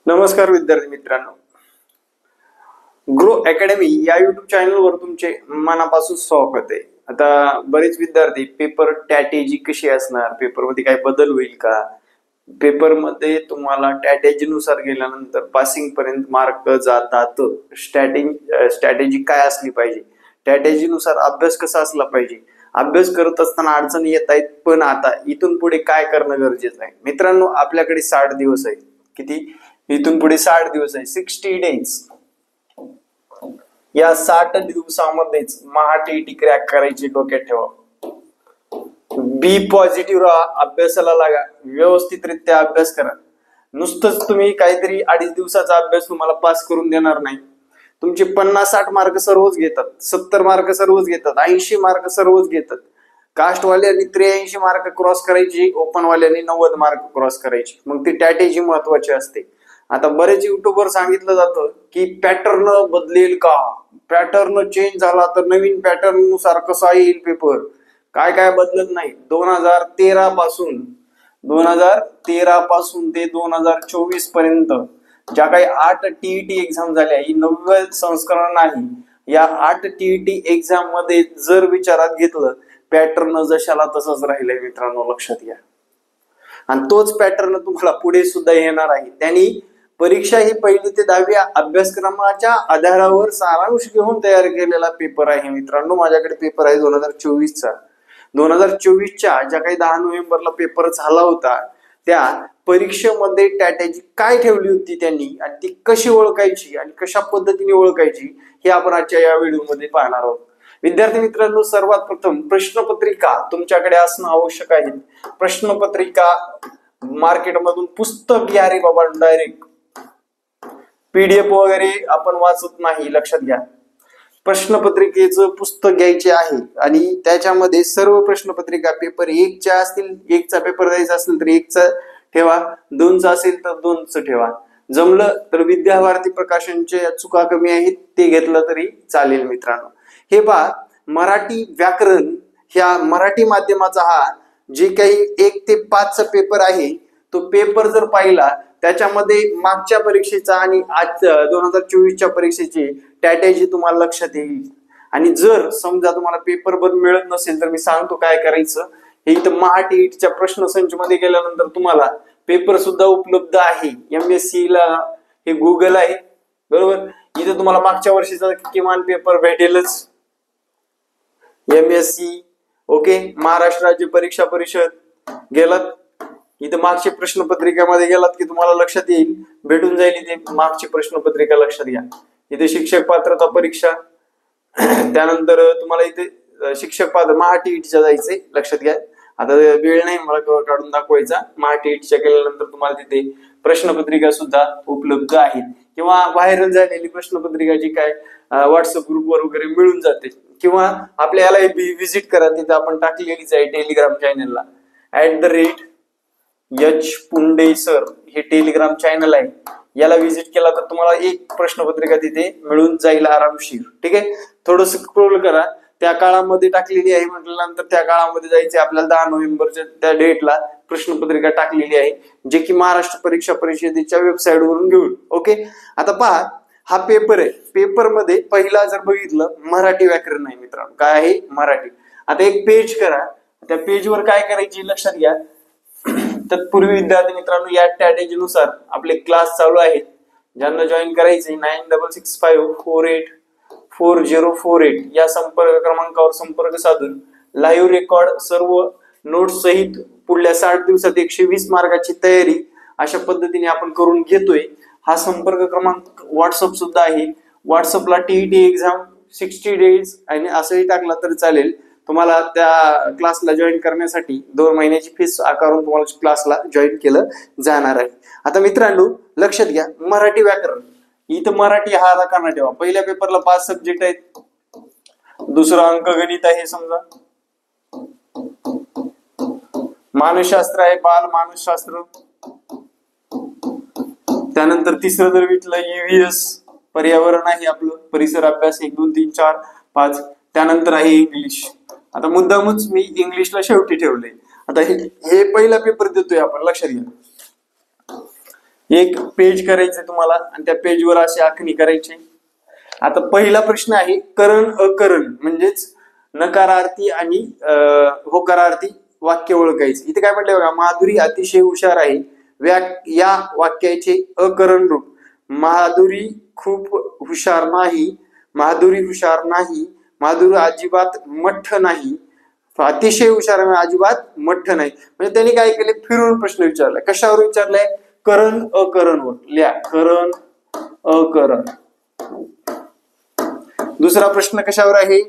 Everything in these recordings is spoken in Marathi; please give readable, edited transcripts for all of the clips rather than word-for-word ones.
नमस्कार विद्यार्थी मित्रांनो, ग्रो अकॅडमी या युट्यूब चॅनलवर तुमचे मनापासून स्वागत आहे। आता बरेच विद्यार्थी पेपर स्ट्रॅटेजी कशी असणार, पेपरमध्ये काय बदल होईल का, पेपरमध्ये तुम्हाला स्ट्रॅटेजीनुसार गेल्यानंतर पासिंग पर्यंत मार्क जातात, स्ट्रॅटेजी काय असली पाहिजे, स्ट्रॅटेजीनुसार अभ्यास कसा असला पाहिजे, अभ्यास करत असताना अडचणी येत आहेत, पण आता इथून पुढे काय करणं गरजेचं आहे। मित्रांनो, आपल्याकडे 60 दिवस आहेत। किती? इथून पुढे 60 दिवस आहे, 60 डेज। या 60 दिवसामध्येच महाटीईटी क्रॅक करायची, डोक्यात ठेवा। बी पॉझिटिव्ह राहा, अभ्यासाला लागा, व्यवस्थितरित्या अभ्यास करा। नुसतंच तुम्ही काहीतरी 2.5 दिवसाचा अभ्यास तुम्हाला पास करून देणार नाही। तुमचे 50-60 मार्क सर्वच घेतात, 70 मार्क सर्वच घेतात, 80 मार्क सर्वच घेतात। कास्टवाल्यांनी 83 मार्क क्रॉस करायची, ओपनवाल्यांनी 90 मार्क क्रॉस करायची। मग ती स्ट्रॅटेजी महत्वाची असते। आता बरेच युट्यूबवर सांगितलं जातं की पॅटर्न बदलेल का, पॅटर्न चेंज झाला तर नवीन पॅटर्न नुसार कसा येईल पेपर। काय काय बदलत नाही। 2013 पासून ते 2024 पर्यंत ज्या काही 8 टीईटी एक्झाम झाल्या, ही 9वे संस्करण आहे। या 8 टीईटी एक्झाम मध्ये जर विचारात घेतलं, पॅटर्न जशाला तसंच राहिलंय मित्रांनो, लक्षात घ्या। आणि तोच पॅटर्न तुम्हाला पुढे सुद्धा येणार आहे। त्यांनी परीक्षा ही 1ली ते 10वी अभ्यासक्रमाच्या आधारावर सारांश घेऊन तयार केलेला पेपर आहे मित्रांनो। माझ्याकडे पेपर आहे 2024चा। 2024च्या ज्या काही 10 नोव्हेंबरला पेपर झाला होता, त्या परीक्षेमध्ये स्ट्रॅटेजी काय ठेवली होती त्यांनी, आणि ती कशी ओळखायची आणि कशा पद्धतीने ओळखायची, हे आपण आजच्या या व्हिडिओमध्ये पाहणार आहोत। विद्यार्थी मित्रांनो, सर्वात प्रथम प्रश्नपत्रिका तुमच्याकडे असणं आवश्यक आहे। प्रश्नपत्रिका मार्केटमधून पुस्तक घ्या रे बाबा, डायरेक्ट पीडीएफ वगैरे आपण वाचत नाही, लक्षात घ्या। प्रश्नपत्रिकेचं पुस्तक घ्यायचे आहे आणि त्याच्यामध्ये सर्व प्रश्नपत्रिका पेपर 1च्या असतील, 1चा पेपर द्यायचा असेल तर 1चा ठेवा, 2चा असेल तर 2चं ठेवा। जमलं तर विद्याभारती प्रकाशनचे चुका कमी आहेत ते घेतलं तरी चालेल मित्रांनो। हे पहा, मराठी व्याकरण ह्या मराठी माध्यमाचा हा जे काही 1 ते 5चा पेपर आहे, तो पेपर जर पाहिला, त्याच्यामध्ये मागच्या परीक्षेचा आणि आज 2024च्या परीक्षेची स्ट्रॅटेजी तुम्हाला लक्षात येईल। आणि जर समजा तुम्हाला पेपर बंद मिळत नसेल, तर मी सांगतो काय करायचं। हे इथं महाटीईटीच्या प्रश्नसंच मध्ये गेल्यानंतर तुम्हाला पेपर सुद्धा उपलब्ध आहे। MSc ला हे गुगल आहे, बरोबर। इथं तुम्हाला मागच्या वर्षीचा किमान पेपर भेटेलच। MSc, ओके, महाराष्ट्र राज्य परीक्षा परिषद गेलात, इथं मागची प्रश्नपत्रिकेमध्ये गेलात की तुम्हाला लक्षात येईल, भेटून जाईल इथे मागची प्रश्नपत्रिका, लक्षात घ्या। इथे शिक्षक पात्रता परीक्षा, त्यानंतर तुम्हाला इथे शिक्षक पात्र महाटीईटीच्या जायचंय, लक्षात घ्या। आता वेळ नाही मला काढून दाखवायचा। महाटीईटीच्या केल्यानंतर तुम्हाला तिथे प्रश्नपत्रिका सुद्धा उपलब्ध आहे, किंवा व्हायरल झालेली प्रश्नपत्रिका जी काय व्हॉट्सअप ग्रुपवर वगैरे मिळून जाते, किंवा आपल्या याला व्हिजिट करा, तिथे आपण टाकलेलीच आहे टेलिग्राम चॅनलला, @H पुंडे सर हे टेलिग्राम चॅनल आहे। याला व्हिजिट केला तर तुम्हाला एक प्रश्नपत्रिका तिथे मिळून जाईल आरामशीर, ठीक आहे। थोडस स्क्रोल करा, त्या काळामध्ये टाकलेली आहे म्हटल्यानंतर त्या काळामध्ये जायचे आपल्याला। 10 नोव्हेंबरच्या त्या डेटला प्रश्नपत्रिका टाकलेली आहे, जे की महाराष्ट्र परीक्षा परिषदेच्या वेबसाईट वरून घेऊन, ओके। आता पहा, हा पेपर आहे। पेपर मध्ये पहिला जर बघितलं, मराठी व्याकरण आहे मित्रांनो। काय आहे? मराठी। आता एक पेज करा, त्या पेजवर काय करायची लक्षात घ्या। तत्पूर्वी विद्यार्थी मित्रांनो, या स्ट्रॅटेजीनुसार आपले क्लास चालू आहेत। ज्यांना जॉईन करायचे 9665484048 या संपर्क क्रमांकावर संपर्क साधून लाईव्ह रेकॉर्ड सर्व नोट्स सहित पुढल्या 60 दिवसात 120 मार्काची तयारी अशा पद्धतीने आपण करून घेतोय। हा संपर्क क्रमांक व्हॉट्सअप सुद्धा आहे। व्हॉट्सअपला टीईटी एक्झाम 60 डेज आणि असंही टाकला तरी चालेल। तुम्हाला त्या क्लासला जॉईन करण्यासाठी 2 महिन्याची फीस आकारून तुम्हाला क्लासला जॉईन केलं जाणार आहे। आता मित्रांनो, लक्षात घ्या, मराठी व्याकरण, इथं मराठी हा राखा ठेवा। पहिल्या पेपरला 5 सब्जेक्ट आहेत, दुसरा अंकगणित आहे समजा, मानसशास्त्र आहे, बाल मानसशास्त्र, त्यानंतर तिसरं जर विटलं EVS पर्यावरण आहे आपलं, परिसर अभ्यास 1 2 3 4 5, त्यानंतर आहे इंग्लिश। आता मुद्दामच मी इंग्लिशला शेवटी ठेवले। आता हे पहिला पेपर देतोय आपण, लक्षात घ्या। एक पेज करायचे तुम्हाला आणि त्या पेजवर अशी आखणी करायची. आता पहिला प्रश्न आहे करण अकरण म्हणजेच नकारार्थी आणि होकारार्थी वाक्य ओळखायचे. इथे काय म्हटलंय बघा, माधुरी अतिशय हुशार आहे. या वाक्याचे अकरण रूप, माधुरी खूप हुशार नाही, माधुरी हुशार नाही, माधुरी अजिबात मठ्ठ नाही, अतिशय हुशार आहे अजिबात मठ्ठ नाही. म्हणजे त्यांनी काय केले, फिरून प्रश्न विचारलाय. कशावर विचारलाय? करण अकरण वर. लिहा करण अकरण. दुसरा प्रश्न कशावर आहे?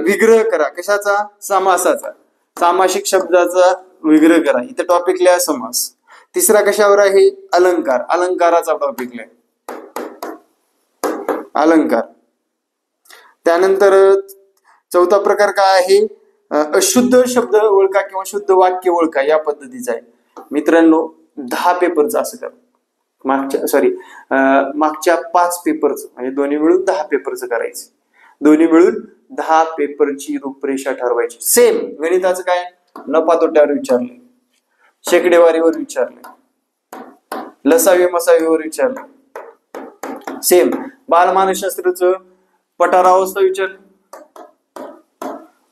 विग्रह करा. कशाचा? समासाचा. सामासिक शब्दाचा विग्रह करा. इथे टॉपिक लिहा समास. तिसरा कशावर आहे? अलंकार. अलंकाराचा टॉपिक लिहा. अलंकार. त्यानंतर चौथा प्रकार काय आहे? अशुद्ध शब्द ओळखा किंवा शुद्ध वाक्य ओळखा या पद्धतीचा आहे. मित्रांनो 10 पेपरचं असं करा. मागच्या 5 पेपरचं म्हणजे दोन्ही मिळून 10 पेपरचं करायचं. दोन्ही मिळून 10 पेपरची रूपरेषा ठरवायची. सेम गणिताचं काय? नफा तोट्यावर विचारले, शेकडेवारीवर विचारले, लसावी मसावीवर विचारले. सेम बालमानसशास्त्राचं पठारावस्था विचारले,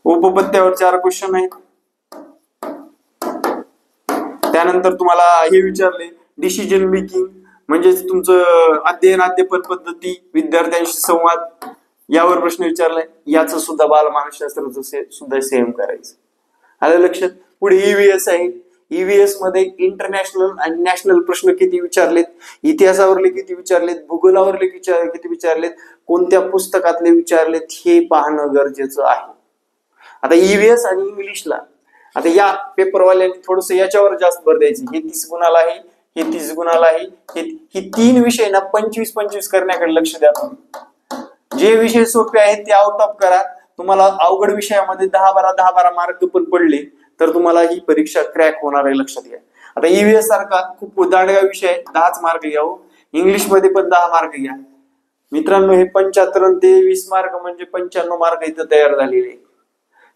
उपपत्त्यावर 4 क्वेश्चन आहेत. त्यानंतर तुम्हाला हे विचारले डिसिजन मेकिंग म्हणजेच तुमचं अध्ययन अध्यापन पद्धती, विद्यार्थ्यांशी संवाद यावर प्रश्न विचारलाय. याचं सुद्धा बालमानसशास्त्राचं सुद्धा सेम करायचं. आलं लक्षात? पुढे ईव्हीएस आहे. ईव्हीएस मध्ये इंटरनॅशनल आणि नॅशनल प्रश्न किती विचारलेत, इतिहासावरले किती विचारलेत, भूगोलावरले किती विचारलेत, कोणत्या पुस्तकातले विचारलेत हे पाहणं गरजेचं आहे. आता ईव्हीएस आणि इंग्लिशला आता या पेपरवाल्यांनी थोडस याच्यावर जास्त भर द्यायची. हे 30 गुणाला आहे, हे 30 गुणाला आहे. हे 3 विषय ना 25-25 करण्याकडे लक्ष द्या तुम्ही. जे विषय सोपे आहेत ते आउट ऑफ करा. तुम्हाला अवघड विषयामध्ये 10-12 मार्क पण पडले तर तुम्हाला ही परीक्षा क्रॅक होणार आहे, लक्षात घ्या. आता ईव्हीएस सारखा खूप दांडगा विषय 10च मार्क घ्या. इंग्लिश मध्ये पण 10 मार्क घ्या. मित्रांनो हे 75 ते 20 मार्क म्हणजे 95 मार्क इथं तयार झालेले.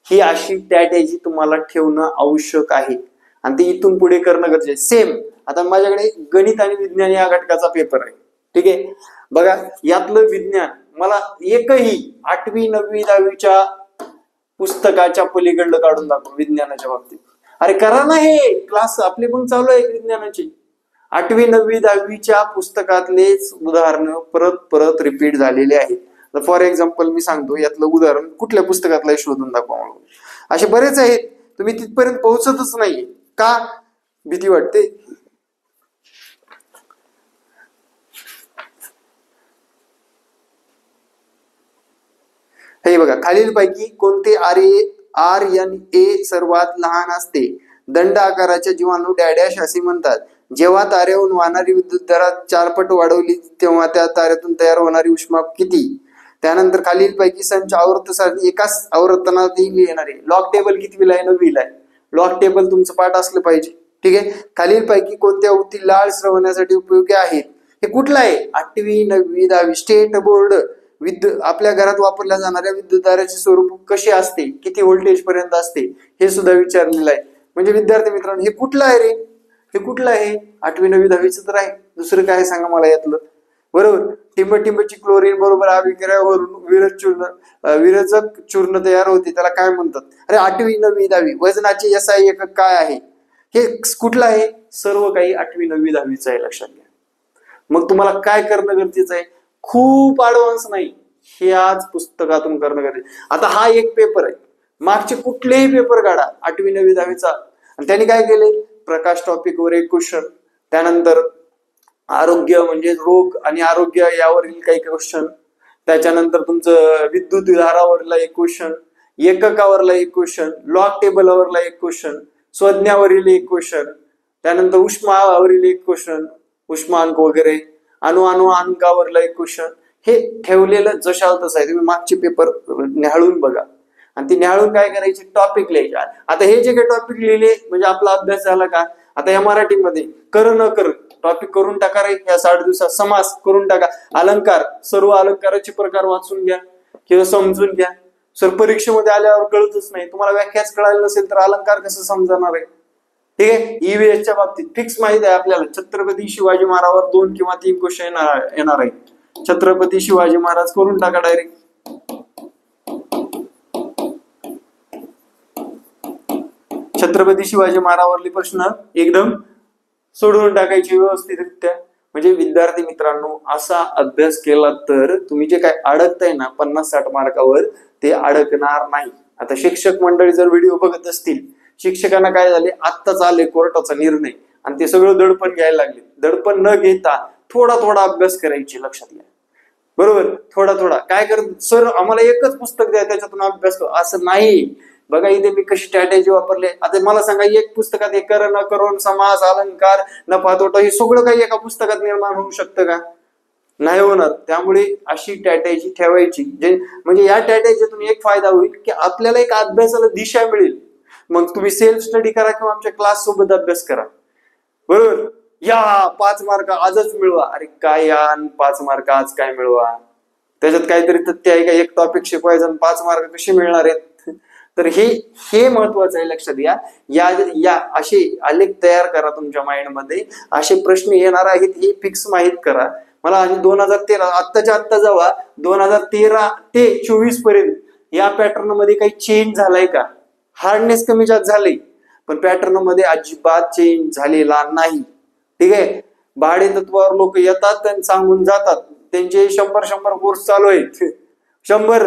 ही अशी स्ट्रॅटेजी तुम्हाला ठेवणं आवश्यक आहे आणि ते इथून पुढे करणं गरजेचं आहे. सेम आता माझ्याकडे गणित आणि विज्ञान या घटकाचा पेपर आहे. ठीक आहे, बघा यातलं विज्ञान मला एकही 8वी 9वी 10वीच्या पुस्तकाच्या पलीकडलं काढून दाखव विज्ञानाच्या बाबतीत. अरे करा ना, हे क्लास आपले पण चालू आहे विज्ञानाची. 8वी 9वी 10वीच्या पुस्तकातलेच उदाहरण परत परत रिपीट झालेले आहेत. फॉर एक्झाम्पल मी सांगतो, यातलं उदाहरण कुठल्या पुस्तकातलं शोधून दाखवा मला. असे बरेच आहेत, तुम्ही तिथपर्यंत पोहोचतच नाहीये का? भीती वाटते. हे बघा, खालीलपैकी कोणते RNA सर्वात लहान असते? दंड आकाराच्या जीवाणू डॅडॅश असे म्हणतात. जेव्हा ताऱ्याहून वाहणारी विद्युतधारा 4 पट वाढवली तेव्हा त्या ताऱ्यातून तयार होणारी उष्मा किती? त्यानंतर खालीलपैकी संच आवर्त सारणी एकाच आवर्तनात येणारे. लॉग टेबल कितवीला आहे? 9वीला आहे. लॉग टेबल तुमचं पाठ असलं पाहिजे. ठीक आहे. खालीलपैकी कोणत्या उक्ती लाळ स्रवण्यासाठी उपयोगी आहेत? हे कुठलं आहे? 8वी 9वी 10वी स्टेट बोर्ड. आपल्या घरात वापरल्या जाणाऱ्या विद्युतधारेचे स्वरूप कसे असते, किती व्होल्टेज पर्यंत असते हे सुद्धा विचारलेलं आहे. म्हणजे विद्यार्थी मित्रांनो हे कुठलं आहे रे? हे कुठलं आहे? 8वी 9वी 10वीचं तर आहे. दुसरं काय सांगा मला यातलं. बरोबर, टिंबची क्लोरीन बरोबर अभिक्रियावरून विरजक चूर्ण तयार होते, त्याला काय म्हणतात? अरे 8वी 9वी 10वी. वजनाचे SI एकक काय आहे? हे कुठलं आहे? सर्व काही 8वी 9वी 10वीचं आहे, लक्षात घ्या. मग तुम्हाला काय करणं गरजेचं आहे? खूप ऍडव्हान्स नाही, हे आज पुस्तकातून करणं गरजेचं. आता हा एक पेपर आहे, मागचे कुठलेही पेपर काढा 8वी 9वी 10वीचा, आणि त्यांनी काय केले? प्रकाश टॉपिकवर एक क्वेश्चन, त्यानंतर आरोग्य म्हणजे रोग आणि आरोग्य यावरील काही क्वेश्चन, त्याच्यानंतर तुमचं विद्युत धारावरला एक क्वेश्चन, एककावरला एक क्वेश्चन, लॉग टेबलवरला एक क्वेश्चन, संज्ञावरील एक क्वेश्चन, त्यानंतर उष्मावरील एक क्वेश्चन, उष्मांक वगैरे, अंकावरला एक क्वेश्चन. हे ठेवलेलं जशाल तसं आहे. तुम्ही मागचे पेपर न्याहाळून बघा आणि ती न्याहाळून काय करायची? टॉपिक लिहायचे. आता हे जे काही टॉपिक लिहिले म्हणजे आपला अभ्यास झाला का? आता या मराठीमध्ये कर न कर टॉपिक करून टाका रे या 60 दिवसात. समास करून टाका. अलंकार, सर्व अलंकाराचे प्रकार वाचून घ्या किंवा समजून घ्या. सर परीक्षेमध्ये आल्यावर कळतच नाही, तुम्हाला व्याख्याच कळायला नसेल तर अलंकार कसं समजणार आहे? ठीक आहे. ईव्हीएसच्या बाबतीत फिक्स माहिती आहे आपल्याला, छत्रपती शिवाजी महाराजांवर 2 किंवा 3 क्वेश्चन येणार आहेत. छत्रपती शिवाजी महाराज करून टाका डायरेक्ट. छत्रपती शिवाजी महाराजांवरले प्रश्न एकदम सोडवून टाकायचे व्यवस्थितरित्या. म्हणजे विद्यार्थी मित्रांनो, असा अभ्यास केला तर तुम्ही जे काय अडकताय ना 50-60 मार्कावर, ते अडकणार नाही. आता शिक्षक मंडळी जर व्हिडिओ बघत असतील, शिक्षकांना काय झाले, आत्ताच आले कोर्टाचा निर्णय आणि ते सगळं दडपण घ्यायला लागले. दडपण न घेता थोडा थोडा अभ्यास करायची, लक्षात घ्या. बरोबर, थोडा थोडा. काय करत सर, आम्हाला एकच पुस्तक द्या त्याच्यातून अभ्यास करू, असं नाही. बघा इथे मी कशी स्ट्रॅटेजी वापरले. आता मला सांगा, एक पुस्तकात एक करण करून समास अलंकार नफा तोटा हे सगळं काही एका पुस्तकात निर्माण होऊ शकतं का? नाही होणार. त्यामुळे अशी स्ट्रॅटेजी ठेवायची, जे म्हणजे या स्ट्रॅटेजीतून एक फायदा होईल की आपल्याला एक अभ्यासाला दिशा मिळेल. मग तुम्ही सेल्फ स्टडी करा किंवा आमच्या क्लास सोबत अभ्यास करा. बरोबर, या 5 मार्क आजच मिळवा. अरे काय यार, 5 मार्क आज काय मिळवा, त्याच्यात काहीतरी तथ्य आहे का? एक टॉपिक शिकवायचं आणि 5 मार्क कसे मिळणार आहेत? तर हे महत्वाचं आहे, लक्षात घ्या. या असे आलेख तयार करा तुमच्या माइंडमध्ये. असे प्रश्न येणार आहेत हे फिक्स माहित करा मला. आणि 2013 आत्ताच्या आत्ता जावा, 2013 ते 24 पर्यंत या पॅटर्न मध्ये काही चेंज झालाय का? हार्डनेस कमी जास्त झाले, पण पॅटर्न मध्ये अजिबात चेंज झालेला नाही. ठीक आहे. भाडे तत्वावर लोक येतात आणि सांगून जातात, त्यांचे 100 कोर्स चालू आहेत, 100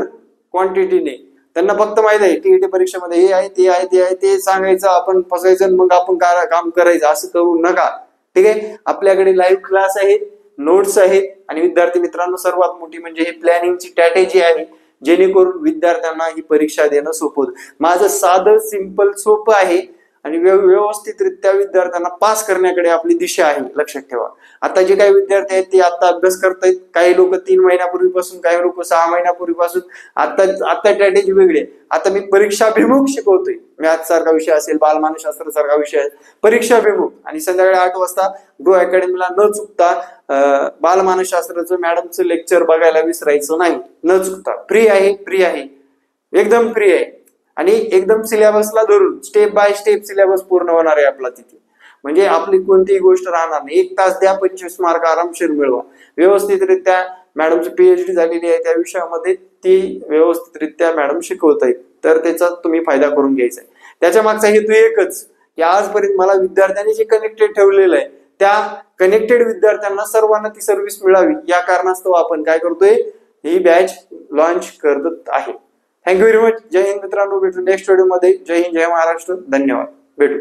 क्वांटिटीने. त्यांना फक्त माहित आहे टीईटी परीक्षेमध्ये हे आहे, ते आहे, ते आहे, ते सांगायचं, आपण फसायचं, मग आपण काम करायचं. असं करू नका. ठीक आहे. आपल्याकडे लाईव्ह क्लास आहेत, नोट्स आहेत, आणि विद्यार्थी मित्रांनो सर्वात मोठी म्हणजे ही प्लॅनिंगची स्ट्रॅटेजी आहे, जेणेकरून विद्यार्थ्यांना ही परीक्षा देणं सोपं होतं. माझं साधं सिंपल सोपं आहे आणि व्यवस्थितरित्या विद्यार्थ्यांना पास करण्याकडे आपली दिशा आहे, लक्षात ठेवा. आता जे काही विद्यार्थी आहेत ते आता अभ्यास करतायत, काही लोक 3 महिन्यापूर्वीपासून, काही लोक 6 महिन्यापूर्वीपासून. आता स्ट्रॅटेजी वेगळी आहे. आता मी परीक्षाभिमुख शिकवतोय. मॅथ सारखा विषय असेल, बालमानसशास्त्र सारखा विषय आहे, परीक्षाभिमुख. आणि संध्याकाळी 8 वाजता ग्रो अकॅडमीला न चुकता बालमानसशास्त्राचं मॅडमचं लेक्चर बघायला विसरायचं नाही, न चुकता. फ्री आहे, एकदम फ्री आहे. आणि एकदम सिलेबसला धरून स्टेप बाय स्टेप सिलेबस पूर्ण होणार आहे आपला तिथे. म्हणजे आपली कोणतीही गोष्ट राहणार नाही. 1 तास द्या, 25 मार्क आरामशीर मिळवा. व्यवस्थितरित्या मॅडमची पीएचडी झालेली आहे त्या विषयामध्ये, ती व्यवस्थितरित्या मॅडम शिकवत आहेत. तर त्याचा तुम्ही फायदा करून घ्यायचा आहे. त्याच्या मागचा हेतू एकच की आजपर्यंत मला विद्यार्थ्यांनी जे कनेक्टेड ठेवलेलं आहे, त्या कनेक्टेड विद्यार्थ्यांना सर्वांना ती सर्व्हिस मिळावी, या कारणास्तव आपण काय करतोय, ही बॅच लॉन्च करत आहे. Thank you very much. जय हिंद मित्रांनो, भेटू नेक्स्ट व्हिडिओ मध्ये. जय हिंद, जय महाराष्ट्र. धन्यवाद. भेटू.